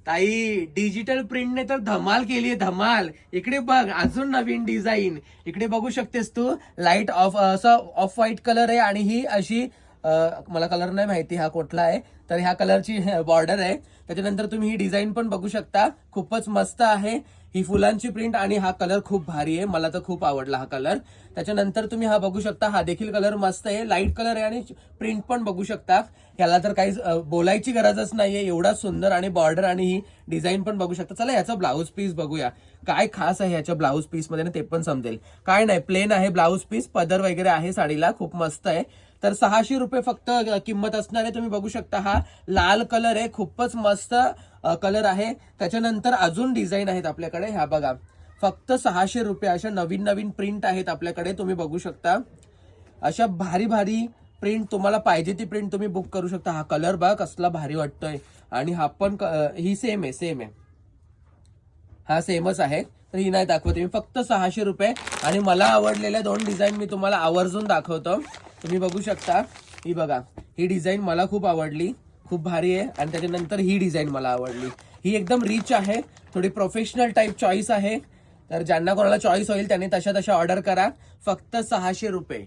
ताई डिजिटल प्रिंटने तर धमाल केली आहे, धमाल. इकडे बघ अजून नवीन डिझाईन. इकडे बघू शकतेस तू, लाईट ऑफ असं ऑफ व्हाईट कलर आहे आणि ही अशी मला कलर नाही माहिती हा कुठला आहे, तर ह्या कलरची बॉर्डर आहे. त्याच्यानंतर तुम्ही ही डिझाईन पण बघू शकता, खूपच मस्त आहे ही फुलांची प्रिंट आणि हा कलर खूप भारी आहे, मला तर खूप आवडला हा कलर. त्याच्यानंतर तुम्ही हा बघू शकता, हा देखील कलर मस्त आहे, लाईट कलर आहे आणि प्रिंट पण बघू शकता. ह्याला तर काही बोलायची गरजच नाहीये, एवढा सुंदर आणि बॉर्डर आणि ही डिझाईन पण बघू शकता. चला याचा ब्लाऊज पीस बघूया, काय खास आहे याच्या ब्लाऊज पीस मध्ये ते पण समजेल. काय नाही, प्लेन आहे ब्लाऊज पीस, पदर वगैरे आहे साडीला, खूप मस्त आहे. तर 600 रुपये फक्त किंमत असणार आहे. तुम्ही बघू शकता हा लाल कलर आहे, खूपच मस्त कलर आहे. त्याच्यानंतर अजून डिझाईन आहेत आपल्याकडे, ह्या बघा, फक्त 600 रुपये. अशा नवीन नवीन प्रिंट आहेत आपल्याकडे, तुम्ही बघू शकता. अशा भारी भारी प्रिंट, तुम्हाला पाहिजे ती प्रिंट तुम्ही बुक करू शकता. हा कलर बघा कसला भारी वाटतोय आणि हा पण ही सेम आहे, सेम आहे, हा सेमच आहे. तर ही नाही दाखवते मी, फक्त 600 रुपये. आणि मला आवडलेल्या 2 डिझाईन मी तुम्हाला आवर्जून दाखवतो. तुम्ही बघू शकता, ही बघा, ही डिझाईन मला खूप आवडली, खूप भारी आहे. आणि त्याच्यानंतर ही डिझाईन मला आवडली, ही एकदम रिच आहे, थोडी प्रोफेशनल टाईप चॉईस आहे. तर ज्यांना कोणाला चॉईस होईल त्यांनी तशा तशा ऑर्डर करा, फक्त 600 रुपये.